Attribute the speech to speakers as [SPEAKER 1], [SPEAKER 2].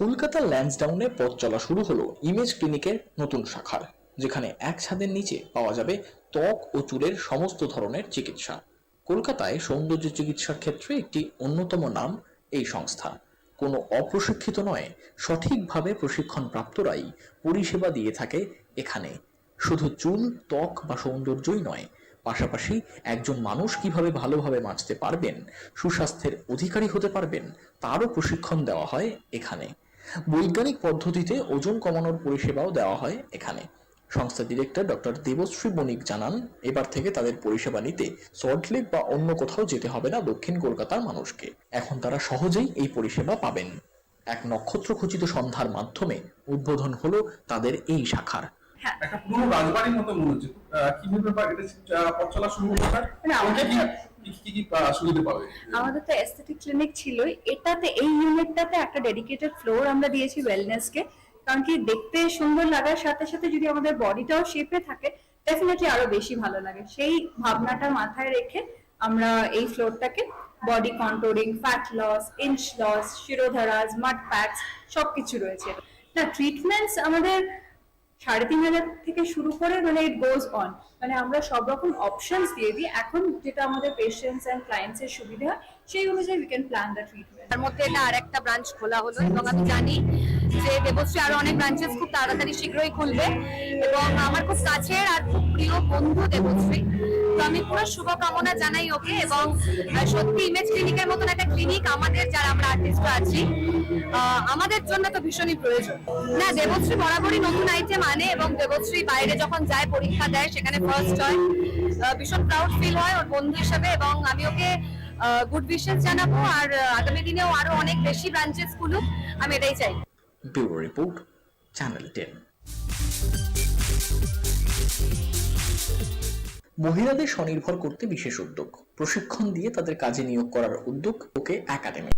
[SPEAKER 1] কলকাতার ল্যান্সডাউনে পথ চলা শুরু হলো ইমেজ ক্লিনিকের নতুন শাখার, যেখানে এক ছাদের নিচে পাওয়া যাবে ত্বক ও চুলের সমস্ত ধরনের চিকিৎসা। কলকাতায় সৌন্দর্য চিকিৎসার ক্ষেত্রে একটি অন্যতম নাম এই সংস্থা। কোনো অপ্রশিক্ষিত নয়, সঠিকভাবে প্রশিক্ষণপ্রাপ্তরাই পরিষেবা দিয়ে থাকে এখানে। শুধু চুল, ত্বক বা সৌন্দর্যই নয়, পাশাপাশি একজন মানুষ কিভাবে ভালোভাবে বাঁচতে পারবেন, সুস্বাস্থ্যের অধিকারী হতে পারবেন, তারও প্রশিক্ষণ দেওয়া হয় এখানে। বৈজ্ঞানিক পদ্ধতিতে ওজন কমানোর পরিষেবাও দেওয়া হয় এখানে। সংস্থার ডিরেক্টর ডক্টর দেবশ্রী বণিক জানান, এবার থেকে তাদের পরিষেবা নিতে সল্টলেক বা অন্য কোথাও যেতে হবে না দক্ষিণ কলকাতার মানুষকে। এখন তারা সহজেই এই পরিষেবা পাবেন। এক নক্ষত্রখচিত সন্ধ্যার মাধ্যমে উদ্বোধন হলো তাদের এই শাখার।
[SPEAKER 2] একটা পুরো রাজবাড়ির মতো মনে হচ্ছে। কিভাবে এটা পথ চলা শুরু হলো স্যার? কি সুবিধা পাবে?
[SPEAKER 3] আমাদের তো এস্থেটিক ক্লিনিক ছিলই, এটাতে এই ইউনিটটাতে একটা ডেডিকেটেড ফ্লোর আমরা দিয়েছি ওয়েলনেস কে। কারণ কি দেখতে সুন্দর লাগার সাথে সাথে যদি আমাদের বডিটাও শেপে থাকে, ডেফিনেটলি আরো বেশি ভালো লাগে। সেই ভাবনাটা মাথায় রেখে আমরা এই ফ্লোরটাকে body controlling, fat loss, inch loss, শিরোধারাজ, মাড প্যাকস সবকিছু রয়েছে। না, ট্রিটমেন্টস আমাদের 3,500 থেকে শুরু করে মানে ইট গোজ অন, মানে আমরা সব রকম অপশনস দিয়ে দিই। এখন যেটা আমাদের পেশেন্টস এন্ড ক্লায়েন্টস এর সুবিধা হয় সেই অনুযায়ী we can plan the treatment.
[SPEAKER 4] তার মধ্যে এটা আরেকটা ব্রাঞ্চ খোলা হলো এবং আমি জানি যে দেবশ্রী আরো অনেক ব্রাঞ্চেস খুব তাড়াতাড়ি শীঘ্রই খুলবে এবং আমার খুব কাছের আর খুব প্রিয় বন্ধু দেবশ্রী, তো আমি পুরো শুভকামনা জানাই ওকে। এবং সত্যি ইমেজ ক্লিনিকের মতন একটা ক্লিনিক আমাদের যারা আমরা আর্টিস্টরা আছি আমাদের জন্য তো ভীষণই প্রয়োজন। না, দেবশ্রী বরাবরই নতুন আইটেম আনে এবং দেবশ্রী বাইরে যখন যায় পরীক্ষা দেয় সেখানে ফার্স্ট হয়, ভীষণ প্রাউড ফিল হয় ওর বন্ধু হিসেবে। এবং আমি ওকে গুড উইশেস জানাবো আর আগামী দিনেও আরো অনেক বেশি ব্রাঞ্চেস খুলুক, আমি এটাই চাই।
[SPEAKER 1] Bureau report, channel 10। মহিলাদের স্বনির্ভর করতে বিশেষ উদ্যোগ, প্রশিক্ষণ দিয়ে তাদের কাজে নিয়োগ করার উদ্যোগ ওকে একাডেমি।